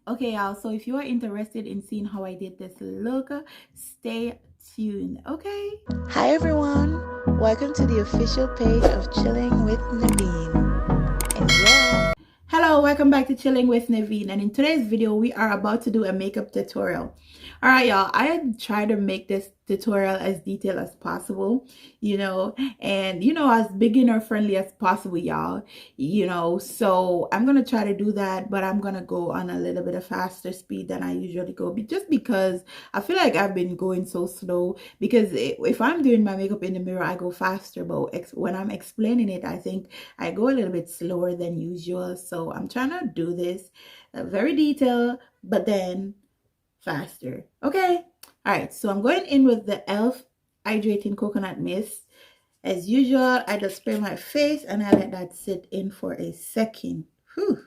Okay, y'all, so if you are interested in seeing how I did this look, stay tuned. Okay. Hi everyone, welcome to the official page of Chilling with Naveen. Enjoy! Hello, welcome back to Chilling with Naveen, and in today's video we are about to do a makeup tutorial. All right, y'all, I try to make this tutorial as detailed as possible, and as beginner friendly as possible, y'all. So I'm gonna try to do that, but I'm gonna go on a little bit of faster speed than I usually go, just because I feel like I've been going so slow. Because if I'm doing my makeup in the mirror, I go faster, but when I'm explaining it, I think I go a little bit slower than usual. So I'm trying to do this very detailed, but then faster. Okay. All right. So I'm going in with the e.l.f. Hydrating Coconut Mist. As usual, I just spray my face and I let that sit in for a second. Whew.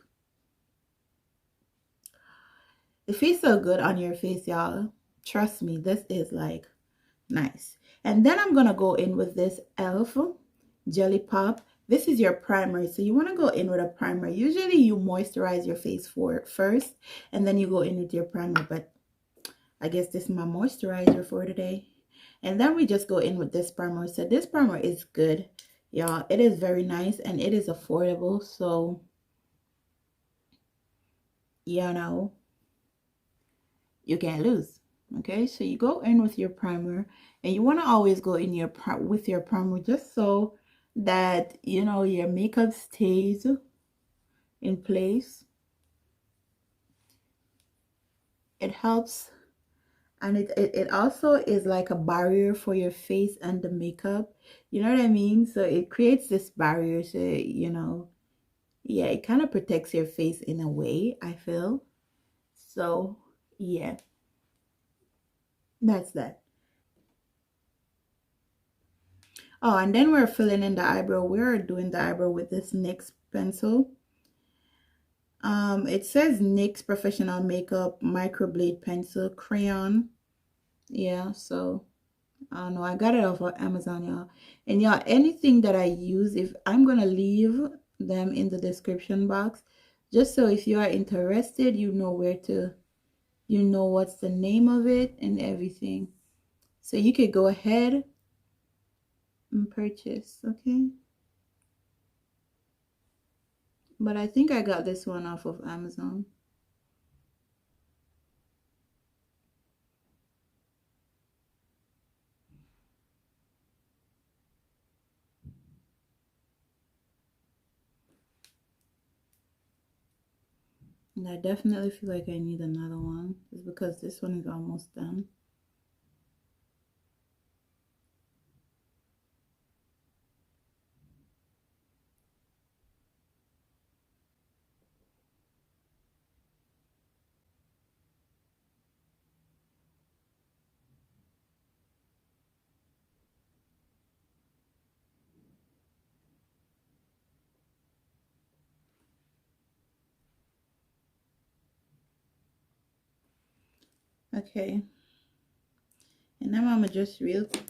It feels so good on your face, y'all. Trust me, this is like nice. And then I'm gonna go in with this e.l.f. Jelly Pop. This is your primer, so you want to go in with a primer. Usually you moisturize your face first and then you go in with your primer, but I guess this is my moisturizer for today. And then we just go in with this primer. So this primer is good, y'all. It is very nice and it is affordable, so you know you can't lose. Okay, so you go in with your primer, and you want to always go in with your primer just so that your makeup stays in place. It helps, and it also is like a barrier for your face and the makeup, you know what I mean? So it creates this barrier, so yeah, it kind of protects your face in a way, I feel. So yeah, that's that. Oh, and then we're filling in the eyebrow. We're doing the eyebrow with this NYX pencil. It says NYX Professional Makeup Microblade Pencil Crayon. Yeah, so I don't know. I got it off of Amazon, y'all. And y'all, anything that I use, if I'm gonna leave them in the description box, just so if you are interested, you know where to, what's the name of it and everything. So you could go ahead and purchase, okay? But I think I got this one off of Amazon. And I definitely feel like I need another one, just because this one is almost done. Okay. And now I'm gonna just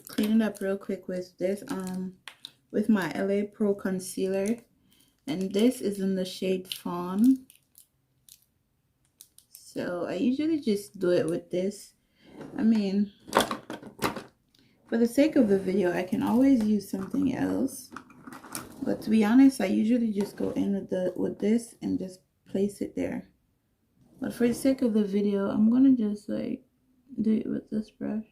clean it up real quick with this with my LA Pro concealer, and this is in the shade Fawn. So I usually just do it with this. I mean, for the sake of the video, I can always use something else, but to be honest, I usually just go in with this and just place it there. But for the sake of the video, I'm gonna just like do it with this brush.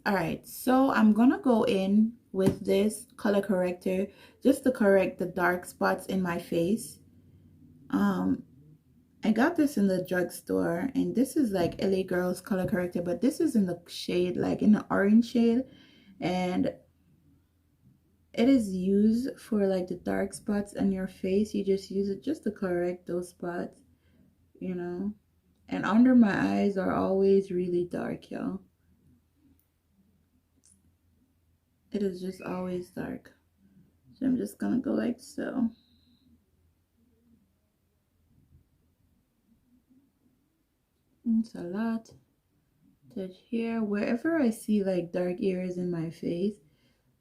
All right, so I'm gonna go in with this color corrector just to correct the dark spots in my face. I got this in the drugstore, and this is like LA Girls color corrector, but this is in the shade, like in the orange shade, and it is used for like the dark spots on your face. You just use it just to correct those spots, you know. And under my eyes are always really dark, y'all. It is just always dark. So I'm just gonna go like so. It's a lot. Touch here. Wherever I see like dark areas in my face,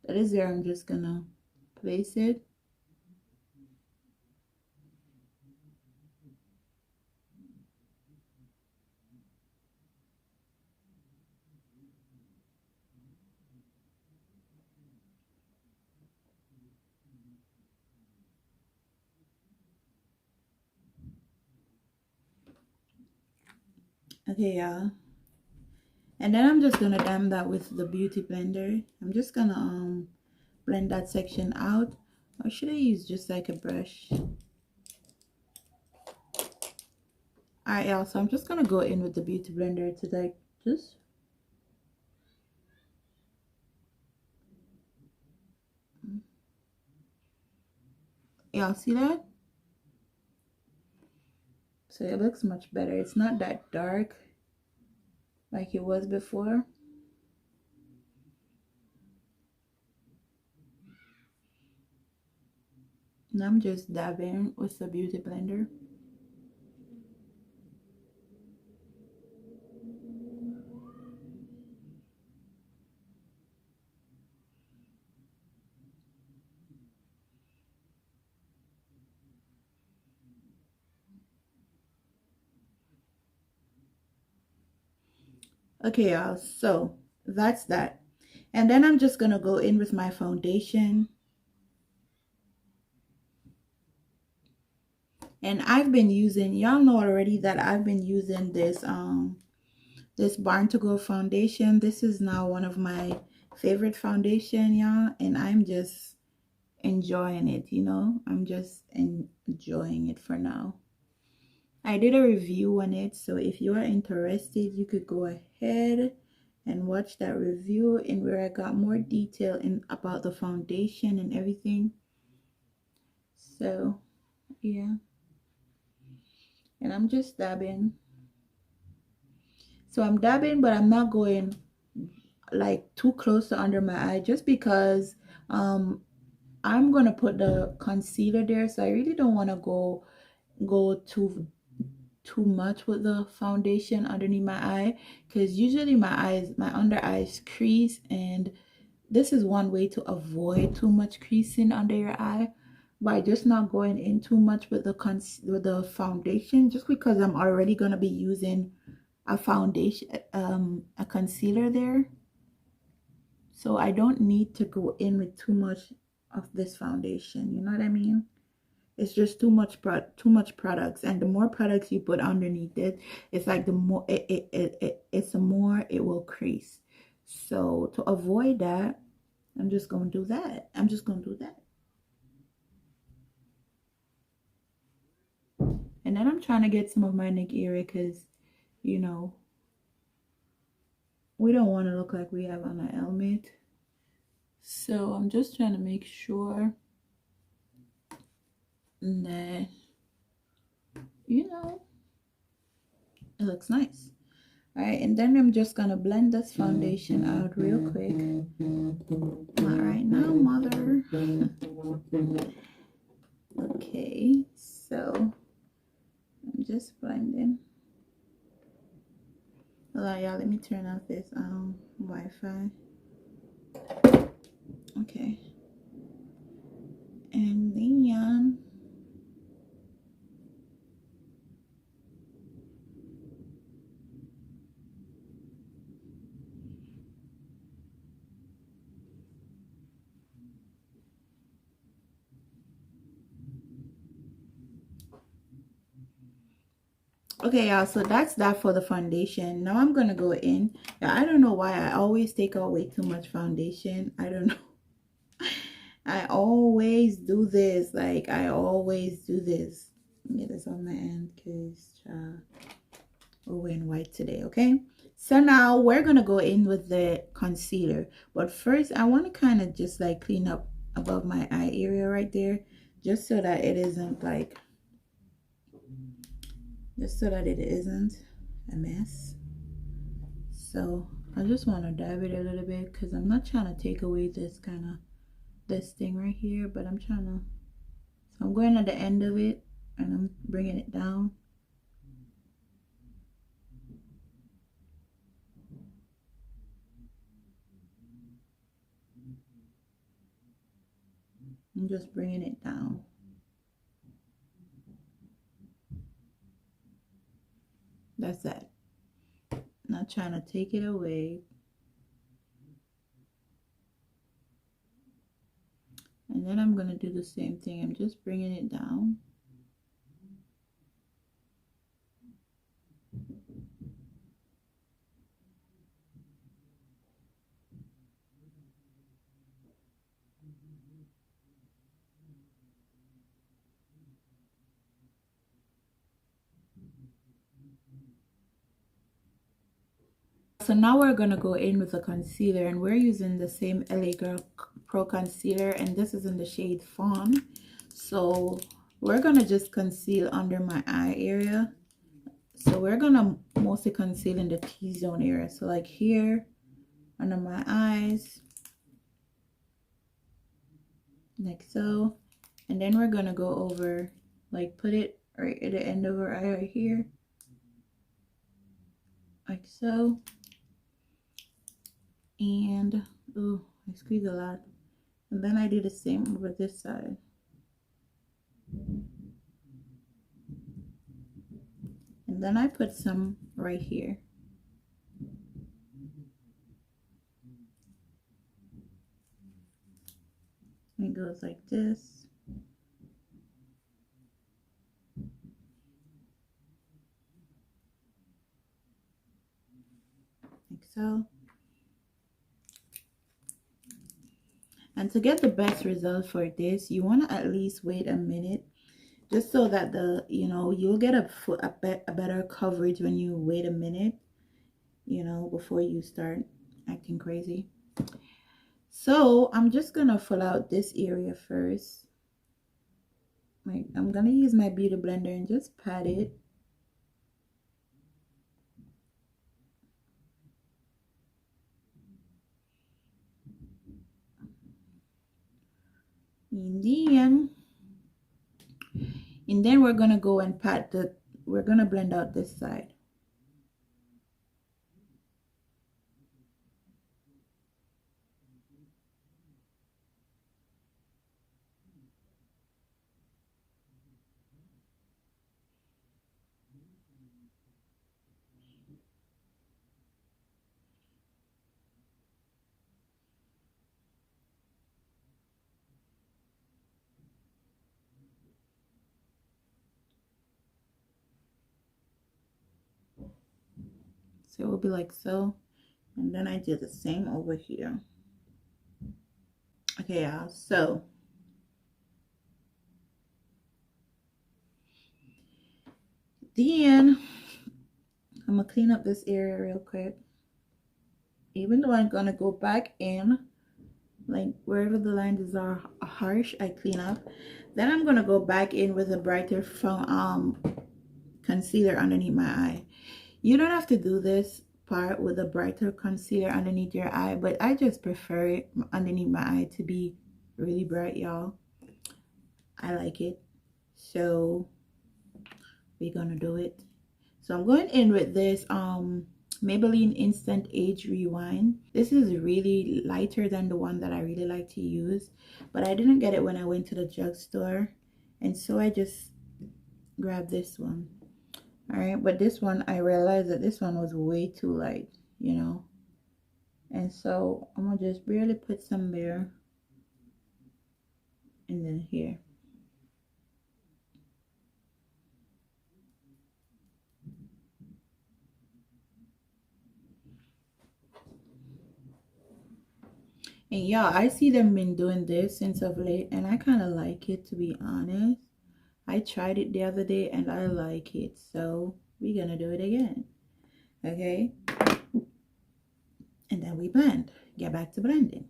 that is where I'm just gonna place it. Okay, y'all. And then I'm just gonna dam that with the beauty blender. I'm just gonna blend that section out. Or should I use just like a brush? Alright, y'all, so I'm just gonna go in with the beauty blender to like just y'all see that? So it looks much better. It's not that dark like it was before. And I'm just dabbing with the beauty blender. Okay, y'all, so that's that. And then I'm just gonna go in with my foundation. And I've been using, y'all know already that I've been using this Barn to Go foundation. This is now one of my favorite foundation, y'all, and I'm just enjoying it, you know. I'm just enjoying it for now. I did a review on it, so if you are interested, you could go ahead and watch that review, and where I got more detail in about the foundation and everything. So yeah, and I'm just dabbing. So I'm dabbing, but I'm not going like too close to under my eye, just because I'm gonna put the concealer there, so I really don't want to go too much with the foundation underneath my eye, because usually my under eyes crease, and this is one way to avoid too much creasing under your eye by just not going in too much with the foundation, just because I'm already gonna be using a foundation, a concealer there. So I don't need to go in with too much of this foundation, you know what I mean? It's just too much products, and the more products you put underneath it, it's like the more it's the more it will crease. So to avoid that, I'm just gonna do that. I'm just gonna do that. And then I'm trying to get some of my neck area, because you know we don't want to look like we have on a helmet. So I'm just trying to make sure that you know it looks nice. All right, and then I'm just gonna blend this foundation out real quick. Not right now, mother. Okay, so I'm just blending. Hold on, y'all, let me turn off this Wi-Fi. Okay, and then Okay, y'all, so that's that for the foundation. Now I'm gonna go in. Yeah, I don't know why I always take out way too much foundation. I don't know. I always do this. Like, I always do this. Let me get this on my end because we're wearing white today, okay? So now we're gonna go in with the concealer. But first, I want to kind of just like clean up above my eye area right there. Just so that it isn't like, just so that it isn't a mess. So I just want to dab it a little bit because I'm not trying to take away this kind of, this thing right here, but I'm trying to, so I'm going at the end of it and I'm bringing it down. I'm just bringing it down. That's that. Not trying to take it away. And then I'm going to do the same thing. I'm just bringing it down. So now we're going to go in with a concealer, and we're using the same LA Girl Pro Concealer, and this is in the shade Fawn. So we're going to just conceal under my eye area. So we're going to mostly conceal in the T-zone area. So like here, under my eyes, like so. And then we're going to go over, like put it right at the end of our eye right here, like so. And oh, I squeeze a lot. And then I do the same over this side. And then I put some right here. It goes like this. Like so. And to get the best result for this, you want to at least wait a minute, just so that the, you know, you'll get a better coverage when you wait a minute, you know, before you start acting crazy. So I'm just gonna fill out this area first. Like, I'm gonna use my beauty blender and just pat it. And then we're gonna go and pat the, we're gonna blend out this side. So it will be like so. And then I do the same over here. Okay, y'all, so then I'm gonna clean up this area real quick. Even though I'm gonna go back in, like wherever the lines are harsh, I clean up. Then I'm gonna go back in with a brighter from concealer underneath my eye. You don't have to do this part with a brighter concealer underneath your eye, but I just prefer it underneath my eye to be really bright, y'all. I like it. So we're gonna do it. So I'm going in with this Maybelline Instant Age Rewind. This is really lighter than the one that I really like to use, but I didn't get it when I went to the drugstore, and so I just grabbed this one. All right, but this one, I realized that this one was way too light, you know, and so I'm gonna just barely put some there and then here. And yeah, I see them been doing this since of late, and I kind of like it, to be honest. I tried it the other day and I like it, so we're gonna do it again. Okay, and then we blend. Get back to blending.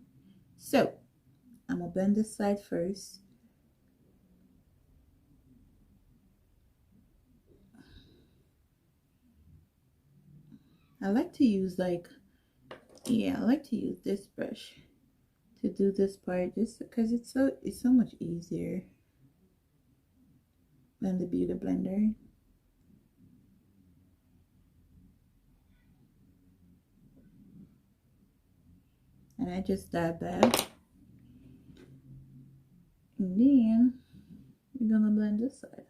So I'm gonna blend this side first. I like to use like, yeah, I like to use this brush to do this part, just because it's so much easier than the beauty blender. And I just dab that, and then we're gonna blend this side.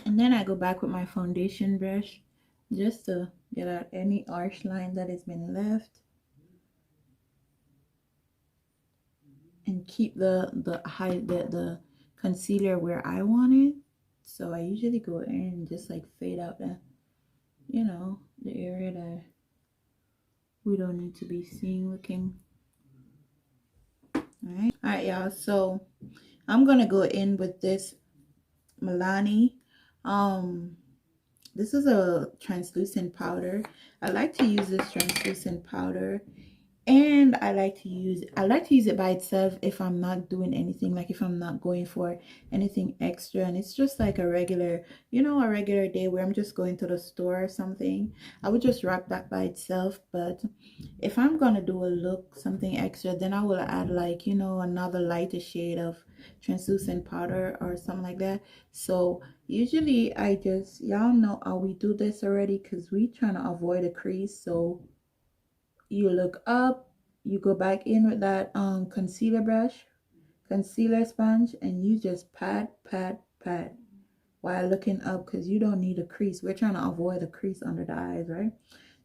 And then I go back with my foundation brush just to get out any harsh line that has been left, and keep the concealer where I want it. So I usually go in and just like fade out the, you know, the area that we don't need to be seeing looking. All right, y'all. So I'm gonna go in with this Milani. This is a translucent powder. I like to use this translucent powder, and I like to use it by itself if I'm not doing anything, like if I'm not going for anything extra, and it's just like a regular, you know, a regular day where I'm just going to the store or something. I would just rock that by itself. But if I'm gonna do a look something extra, then I will add, like, you know, another lighter shade of translucent powder or something like that. So usually I just, y'all know how we do this already, because we trying to avoid a crease. So you look up, you go back in with that concealer brush, concealer sponge, and you just pat pat pat while looking up, because you don't need a crease. We're trying to avoid a crease under the eyes, right?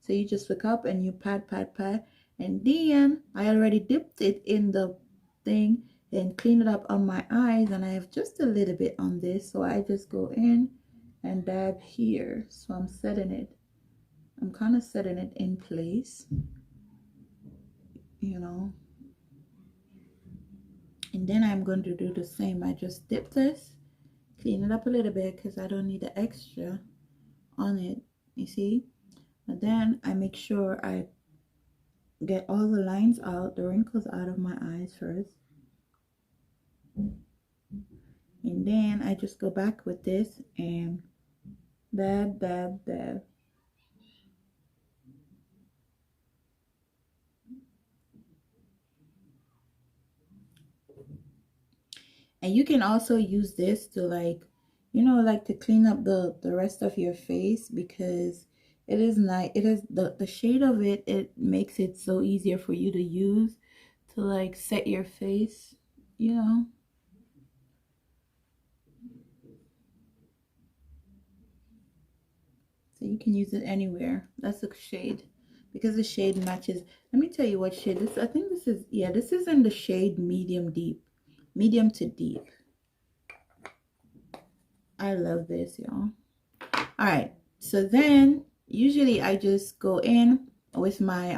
So you just look up and you pat pat pat, and then I already dipped it in the thing and clean it up on my eyes, and I have just a little bit on this, so I just go in and dab here. So I'm kind of setting it in place, you know. And then I'm going to do the same. I just dip this, clean it up a little bit because I don't need the extra on it, you see. And then I make sure I get all the lines out, the wrinkles out of my eyes first. And then I just go back with this and dab, dab, dab. And you can also use this to, like, you know, like to clean up the rest of your face, because it is nice. It is the shade of it, it makes it so easier for you to use to like set your face, you know. So you can use it anywhere. That's a shade, because the shade matches. Let me tell you what shade this. I think this is, yeah, this is in the shade medium deep, medium to deep. I love this, y'all. All right, so then usually I just go in with my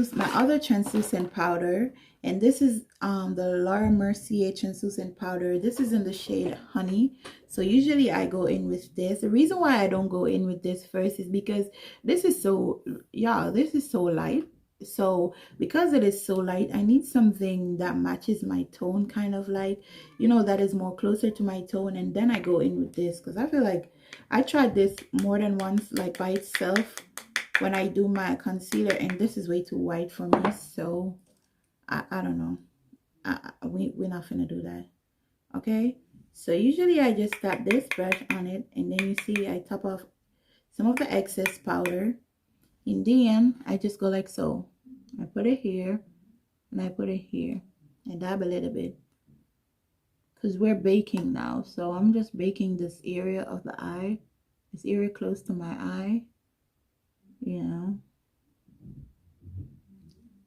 my other translucent powder, and this is the Laura Mercier translucent powder. This is in the shade Honey. So usually I go in with this. The reason why I don't go in with this first is because this is so, yeah, this is so light. So because it is so light, I need something that matches my tone, kind of light, you know, that is more closer to my tone. And then I go in with this, because I feel like I tried this more than once, like by itself, when I do my concealer, and this is way too white for me. So I don't know. We're not gonna do that. Okay, so usually I just tap this brush on it, and then you see I top off some of the excess powder, and then I just go like so. I put it here, and I put it here. I dab a little bit because we're baking now, so I'm just baking this area of the eye, this area close to my eye, you know.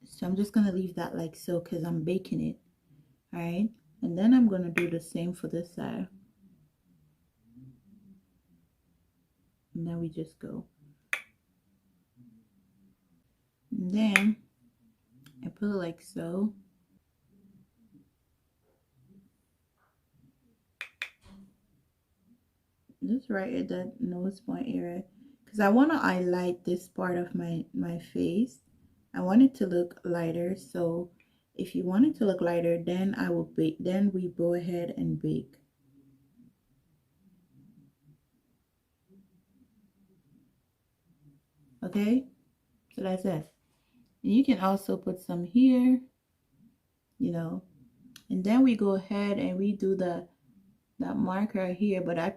So I'm just gonna leave that like so because I'm baking it. All right, and then I'm gonna do the same for this side, and then we just go, and then I put it like so. Just right at that nose point area, because I want to highlight this part of my face. I want it to look lighter, so if you want it to look lighter, then I will bake, then we go ahead and bake. Okay, so that's it. And you can also put some here, you know, and then we go ahead and we do that marker here, but I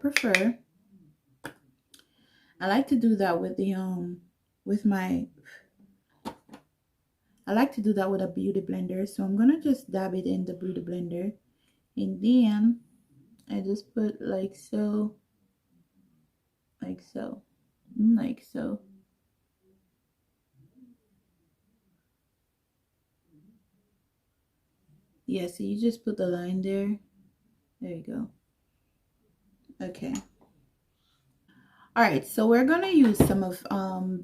like to do that with the with my I like to do that with a beauty blender. So I'm gonna just dab it in the beauty blender, and then I just put like so, like so, like so. Yeah, so you just put the line there. There you go. Okay. All right, so we're gonna use some of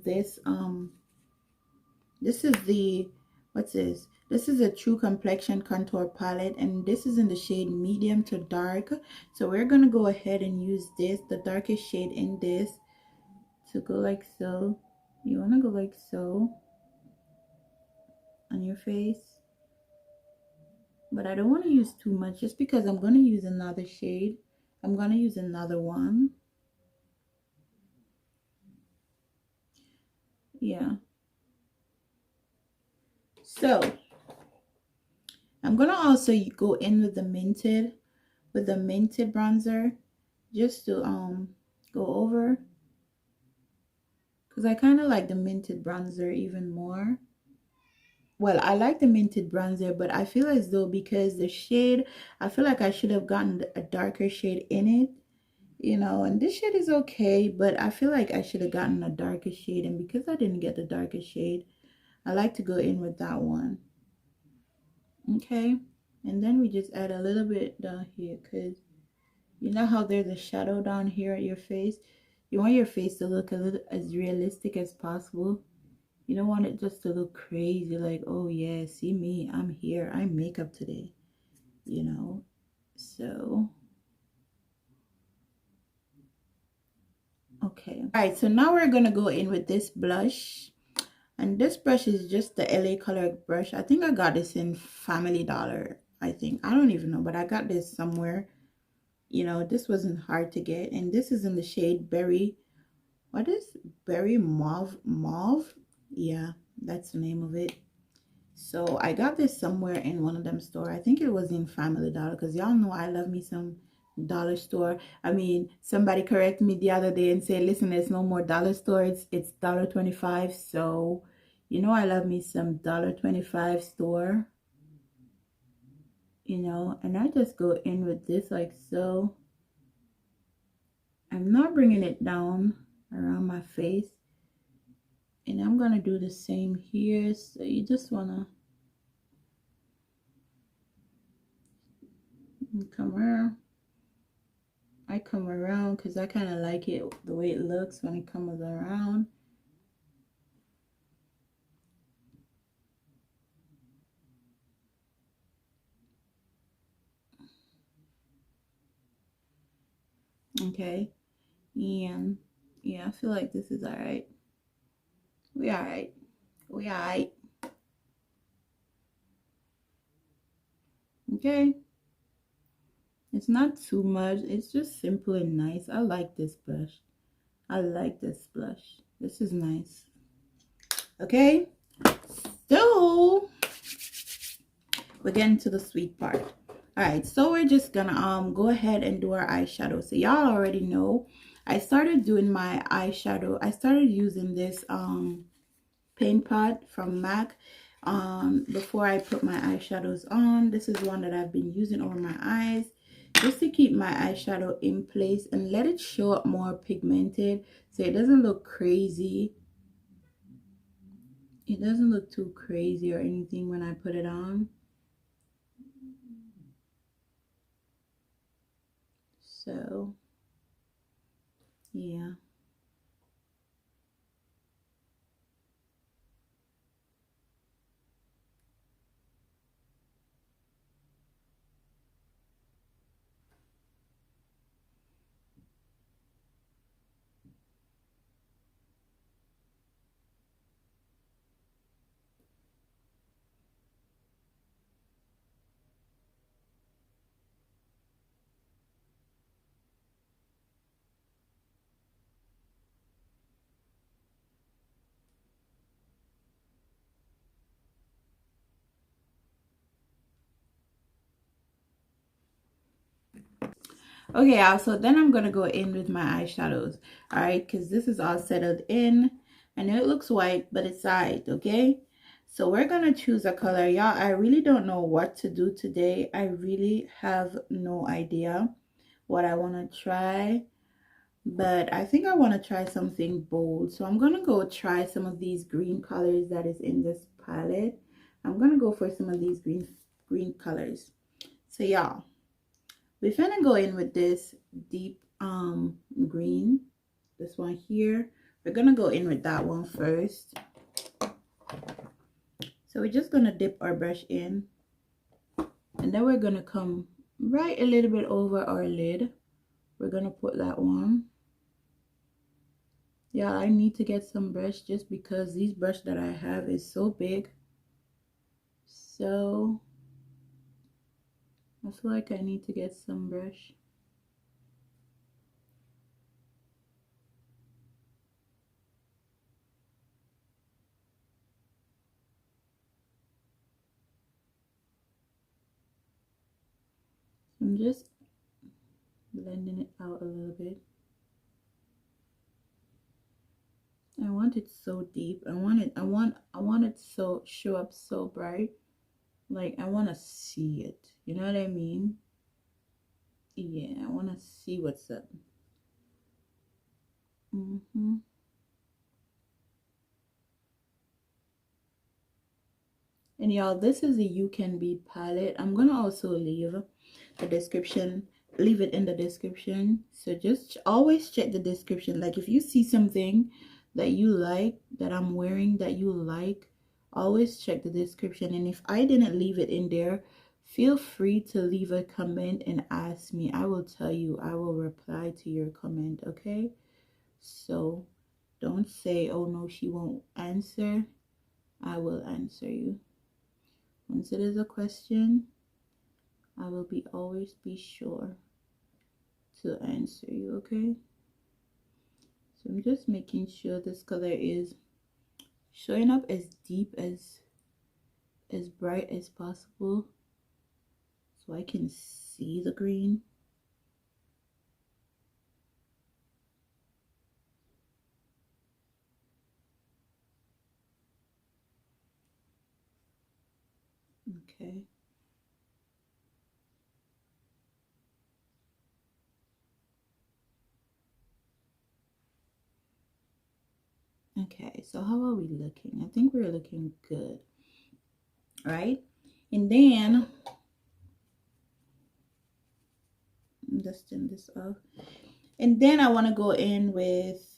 this is the, what's this? This is a True Complexion Contour Palette, and this is in the shade medium to dark. So we're gonna go ahead and use this, the darkest shade in this, to go like so. You wanna go like so on your face, but I don't want to use too much just because I'm gonna use another shade. I'm gonna use another one. Yeah. So I'm gonna also go in with the minted bronzer, just to go over, because I kind of like the minted bronzer even more. Well, I like the minted bronzer, but I feel as though because the shade, I feel like I should have gotten a darker shade in it, you know. And this shade is okay, but I feel like I should have gotten a darker shade, and because I didn't get the darker shade, I like to go in with that one. Okay, and then we just add a little bit down here, because you know how there's a shadow down here at your face. You want your face to look a little as realistic as possible. You don't want it just to look crazy, like, oh yeah, see me, I'm here, I'm makeup today, you know. So okay, all right, so now we're gonna go in with this blush, and this brush is just the LA Color brush. I think I got this in Family Dollar. I think, I don't even know, but I got this somewhere. You know, this wasn't hard to get, and this is in the shade Berry, what is Berry Mauve? Yeah, that's the name of it. So I got this somewhere in one of them store. I think it was in Family Dollar, because y'all know I love me some dollar store. I mean, somebody corrected me the other day and said, listen, there's no more dollar store, it's $1.25. So you know I love me some $1.25 store, you know. And I just go in with this like so. I'm not bringing it down around my face, and I'm gonna do the same here. So you just wanna come around. I come around because I kind of like it the way it looks when it comes around. Okay, and yeah, I feel like this is all right. We all right. We all right. Okay, it's not too much. It's just simple and nice. I like this blush. I like this blush. This is nice. Okay, so we're getting to the sweet part. All right, so we're just gonna go ahead and do our eyeshadow. So y'all already know I started doing my eyeshadow. I started using this paint pot from MAC before I put my eyeshadows on. This is one that I've been using over my eyes just to keep my eyeshadow in place and let it show up more pigmented so it doesn't look crazy. It doesn't look too crazy or anything when I put it on. So yeah. Okay, so then I'm gonna go in with my eyeshadows. All right, because this is all settled in. I know it looks white, but it's alright. Okay, so we're gonna choose a color. Y'all, I really don't know what to do today. I really have no idea what I want to try, but I think I want to try something bold. So I'm gonna go try some of these green colors that is in this palette. I'm gonna go for some of these green colors. So y'all, we're gonna go in with this deep green, this one here. We're gonna go in with that one first. So we're just gonna dip our brush in, and then we're gonna come right a little bit over our lid. We're gonna put that one. Yeah, I need to get some brush just because these brush that I have is so big. So I feel like I need to get some brush. I'm just blending it out a little bit. I want it so deep. I want it so show up so bright. Like I want to see it. You know what I mean? Yeah, I want to see what's up. And y'all, this is the You Can Be palette. I'm gonna also leave the description, leave it in the description. So just always check the description. Like if you see something that you like, that I'm wearing, that you like, always check the description. And if I didn't leave it in there, feel free to leave a comment and ask me. I will tell you, I will reply to your comment. Okay, so don't say, oh no, she won't answer. I will answer you. Once it is a question, I will always be sure to answer you. Okay, so I'm just making sure this color is showing up as deep, as bright as possible, so I can see the green. Okay, okay, so how are we looking? I think we're looking good, right? And then I'm dusting this off. And then I want to go in with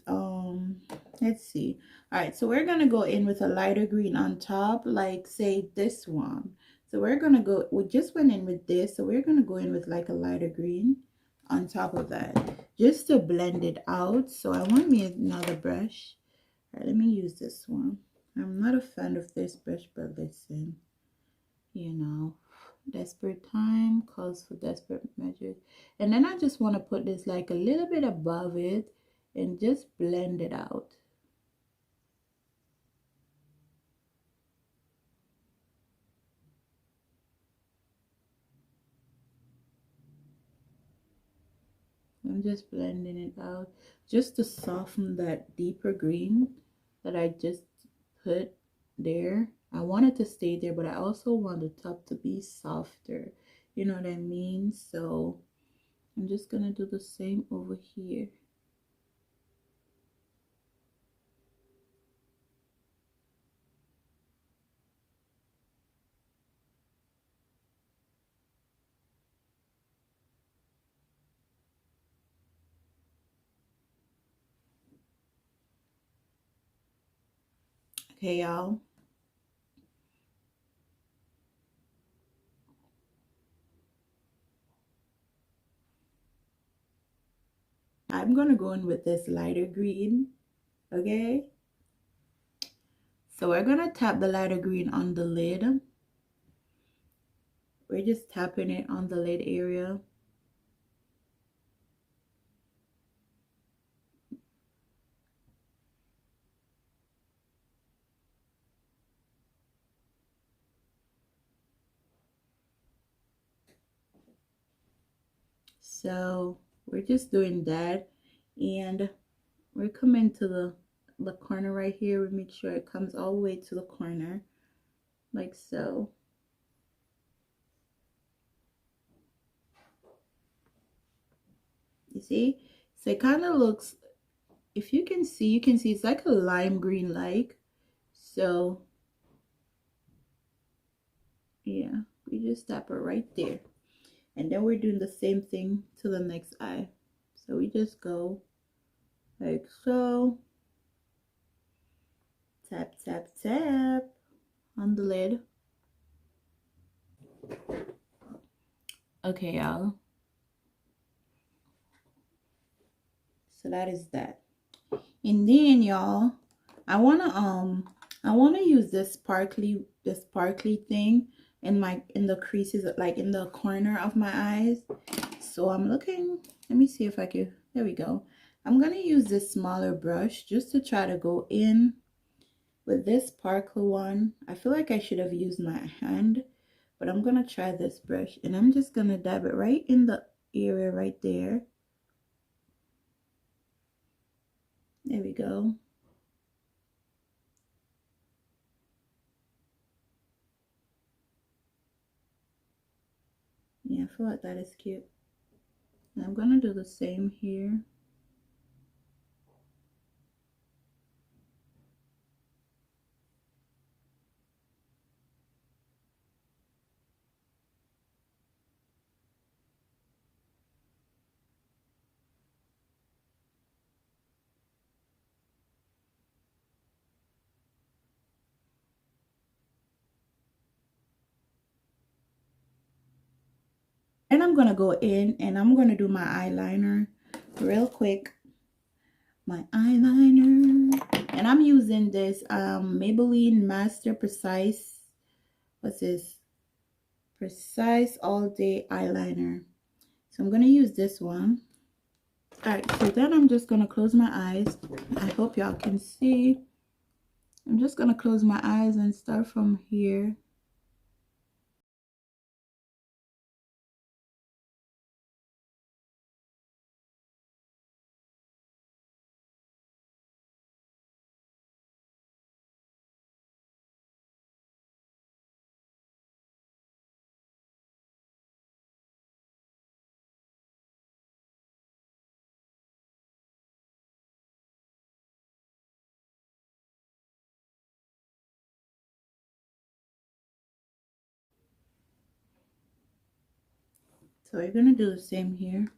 let's see. All right, so we're gonna go in with a lighter green on top, like say this one. So we're gonna go, we just went in with this, so we're gonna go in with like a lighter green on top of that, just to blend it out. So I want me another brush. All right, let me use this one. I'm not a fan of this brush, but listen, you know, desperate time calls for desperate measures. And then I just want to put this like a little bit above it and just blend it out. I'm just blending it out just to soften that deeper green that I just put there. I want it to stay there, but I also want the top to be softer. You know what I mean? So I'm just gonna do the same over here. Okay, y'all. I'm gonna go in with this lighter green. Okay. So we're gonna tap the lighter green on the lid. We're just tapping it on the lid area. So we're just doing that, and we're coming to the corner right here. We make sure it comes all the way to the corner, like so. You see? So it kind of looks, if you can see, it's like a lime green like. So yeah, we just tap it right there. And then we're doing the same thing to the next eye. So we just go like so. Tap, tap, tap on the lid. Okay, y'all. So that is that. And then y'all, I wanna use this sparkly thing in the creases, like in the corner of my eyes. So I'm looking, let me see if I can, there we go. I'm gonna use this smaller brush just to try to go in with this sparkle one. I feel like I should have used my hand, but I'm gonna try this brush, and I'm just gonna dab it right in the area right there. There we go. Yeah, I feel like that is cute. And I'm gonna do the same here. And I'm gonna go in and I'm gonna do my eyeliner real quick. My eyeliner. And I'm using this Maybelline Master Precise, what's this? Precise All Day Eyeliner. So I'm gonna use this one. Alright, so then I'm just gonna close my eyes. I hope y'all can see. I'm just gonna close my eyes and start from here. So we're gonna do the same here.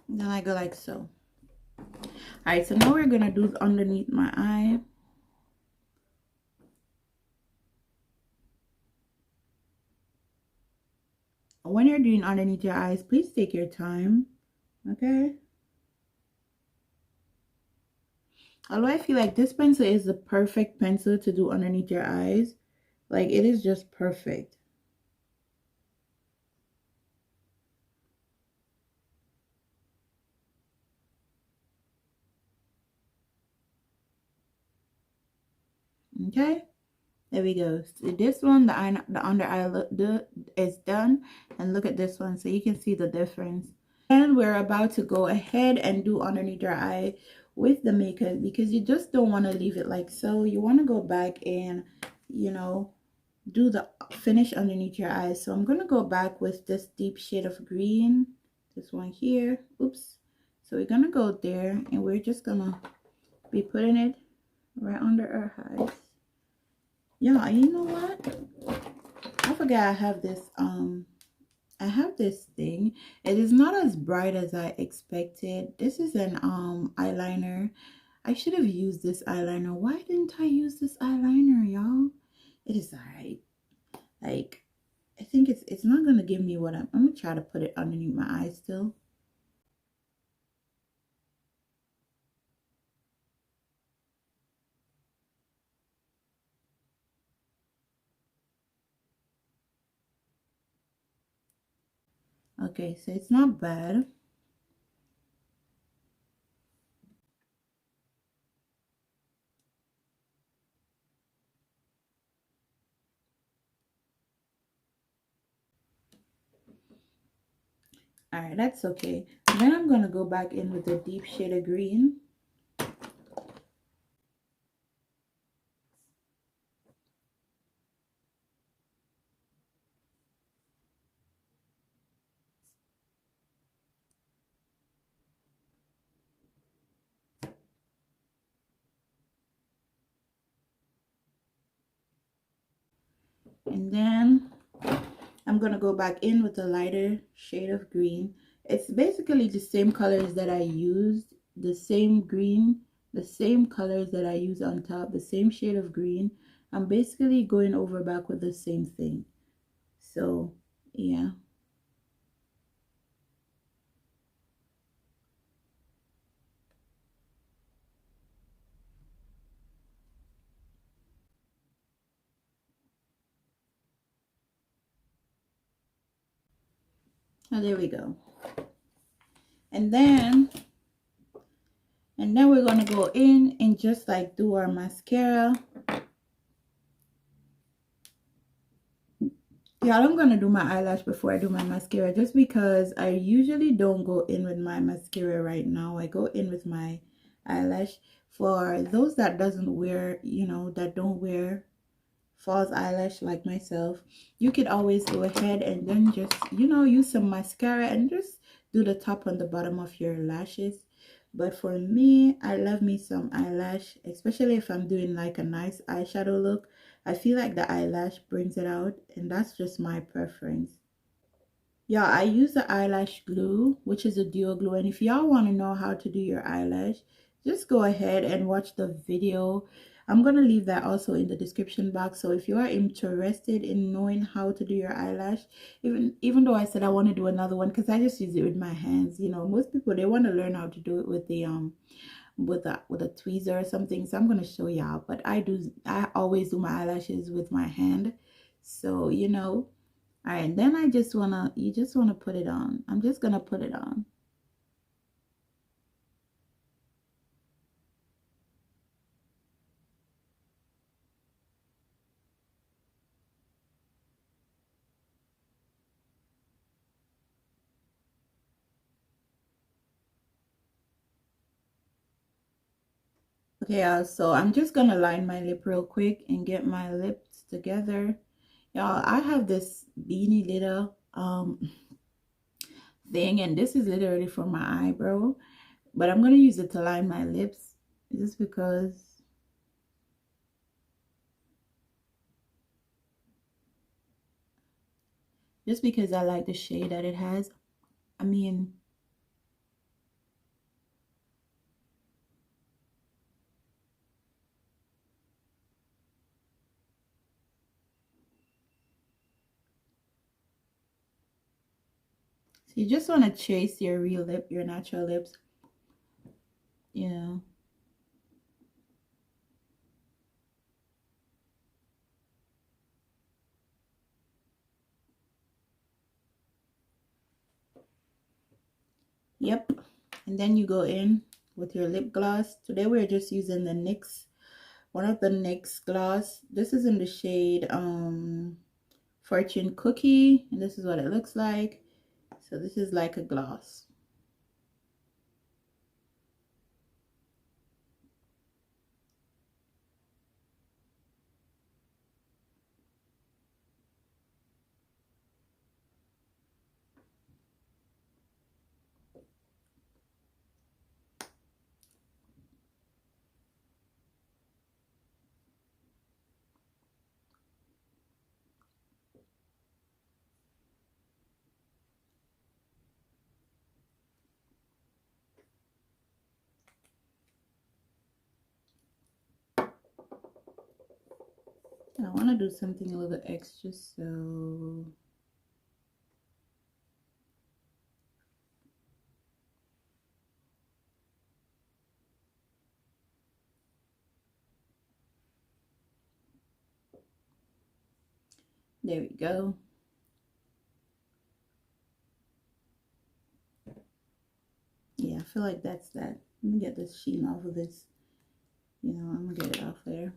And then I go like so. Alright, so now we're gonna do underneath my eye. When you're doing underneath your eyes, please take your time. Okay? Although I feel like this pencil is the perfect pencil to do underneath your eyes. Like, it is just perfect. Okay, there we go. So this one, the under eye look is done, and look at this one, so you can see the difference. And we're about to go ahead and do underneath your eye with the makeup, because you just don't want to leave it like so. You want to go back and, you know, do the finish underneath your eyes. So I'm gonna go back with this deep shade of green, this one here. Oops. So we're gonna go there, and we're just gonna be putting it right under our eyes. Yeah, you know what, I forgot I have this thing. It is not as bright as I expected. This is an eyeliner. I should have used this eyeliner. Why didn't I use this eyeliner, y'all? It is alright. Like, I think it's not gonna give me what I'm gonna try to put it underneath my eyes still. Okay, so it's not bad. Alright, that's okay. Then I'm gonna go back in with the deep shade of green. And then I'm gonna go back in with a lighter shade of green. It's basically the same colors that I used, the same green, the same colors that I use on top, the same shade of green. I'm basically going over back with the same thing. So yeah. Oh, there we go. And then we're gonna go in and just like do our mascara. Yeah, I'm gonna do my eyelash before I do my mascara, just because I usually don't go in with my mascara right now. I go in with my eyelash. For those that doesn't wear, that don't wear false eyelash like myself, you could always go ahead and then just, use some mascara and just do the top and the bottom of your lashes. But for me, I love me some eyelash, especially if I'm doing like a nice eyeshadow look. I feel like the eyelash brings it out, and that's just my preference. Yeah, I use the eyelash glue, which is a duo glue. And if y'all want to know how to do your eyelash, just go ahead and watch the video. I'm going to leave that also in the description box. So if you are interested in knowing how to do your eyelash, even though I said I want to do another one, because I just use it with my hands. Most people, they want to learn how to do it with the with a tweezer or something. So I'm going to show y'all. But I always do my eyelashes with my hand. So, all right, then you just wanna put it on. I'm just gonna put it on. Okay, so I'm just gonna line my lip real quick and get my lips together. Y'all, I have this beanie little thing, and this is literally for my eyebrow, but I'm gonna use it to line my lips just because I like the shade that it has. I mean, so you just want to chase your real lip, your natural lips, you know. Yep. And then you go in with your lip gloss. Today we're just using the NYX, one of the NYX gloss. This is in the shade Fortune Cookie, and this is what it looks like. So this is like a gloss. I want to do something a little extra, so there we go. Yeah, I feel like that's that. Let me get this sheen off of this. You know, I'm gonna get it off there.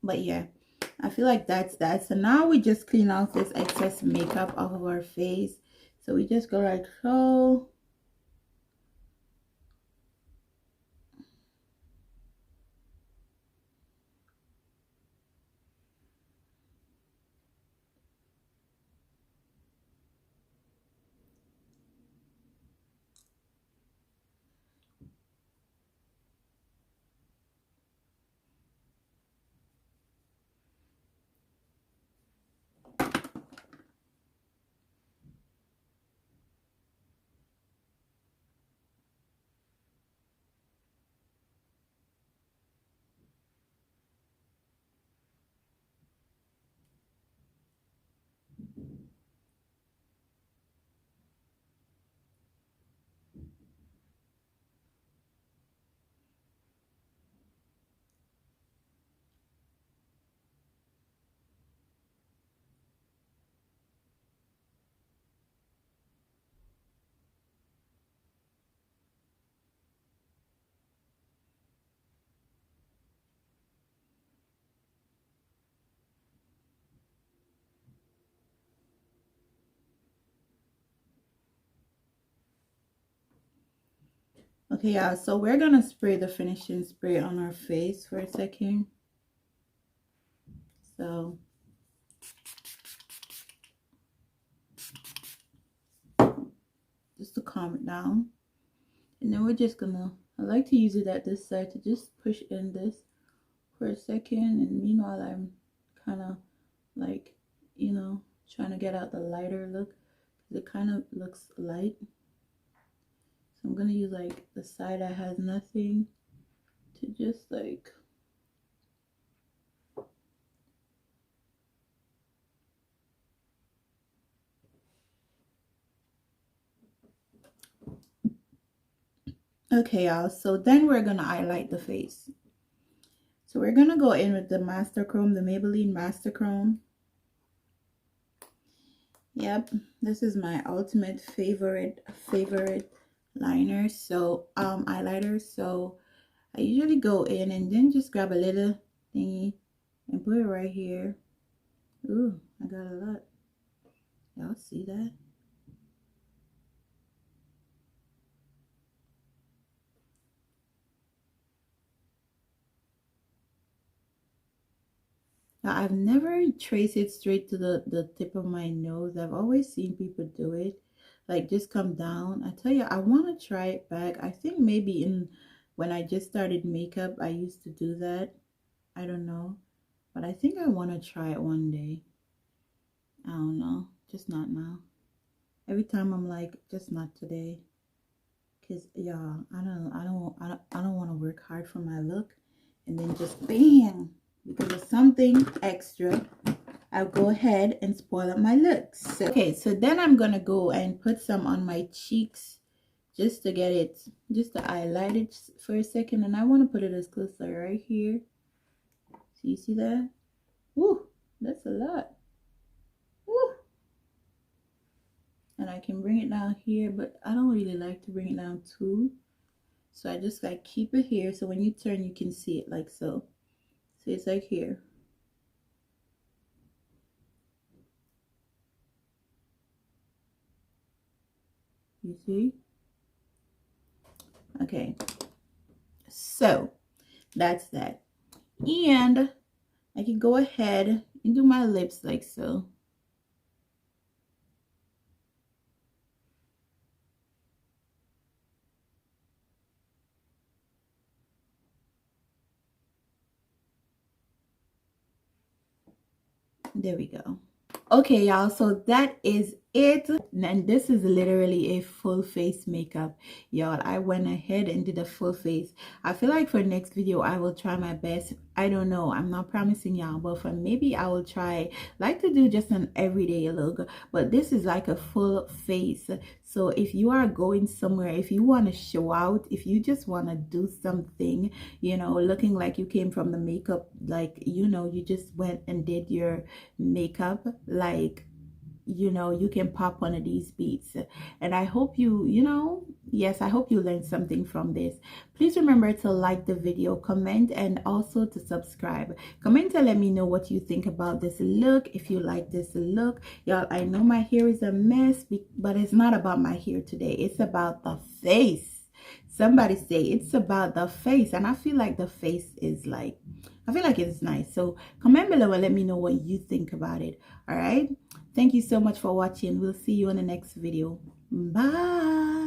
But yeah, I feel like that's that. So now we just clean off this excess makeup off of our face. So we just go like so. Okay, yeah, so we're gonna spray the finishing spray on our face for a second. So just to calm it down. And then we're just gonna, I like to use it at this side to just push in this for a second. And meanwhile, I'm kind of like, you know, trying to get out the lighter look. It kind of looks light. So I'm gonna use like the side that has nothing to just like, okay, y'all. So then we're gonna highlight the face. So we're gonna go in with the Master Chrome, the Maybelline Master Chrome. Yep, this is my ultimate favorite liner. So eyeliner. So I usually go in and then just grab a little thingy and put it right here. Ooh, I got a lot. Y'all see that? Now, I've never traced it straight to the tip of my nose. I've always seen people do it. Like just come down. I tell you, I want to try it back. I think maybe in when I just started makeup, I used to do that. I don't know. But I think I want to try it one day. I don't know. Just not now. Every time I'm like, just not today. Cause yeah, I don't want to work hard for my look, and then just bam, because of something extra, I'll go ahead and spoil up my looks. So, okay, so then I'm gonna go and put some on my cheeks, just to get it, just to highlight it for a second, and I want to put it as close to right here. So you see that? Woo, that's a lot. Woo. And I can bring it down here, but I don't really like to bring it down too. So I just like keep it here, so when you turn you can see it like so. So it's like here. You see? Okay. So that's that. And I can go ahead and do my lips like so. There we go. Okay, y'all, so that is it. And this is literally a full face makeup, y'all. I went ahead and did a full face. I feel like for next video I will try my best. I don't know, I'm not promising y'all, but for maybe I will try like to do just an everyday look, but this is like a full face. So if you are going somewhere, if you want to show out, if you just want to do something, you know, looking like you came from the makeup, like, you know, you just went and did your makeup, like, you know, you can pop one of these beads. And I hope you know, yes, I hope you learned something from this. Please remember to like the video, comment, and also to subscribe. Comment and let me know what you think about this look, if you like this look. Y'all, I know my hair is a mess, but it's not about my hair today. It's about the face. Somebody say it's about the face, and I feel like the face is like, I feel like it's nice. So comment below and let me know what you think about it. All right, thank you so much for watching. We'll see you in the next video. Bye.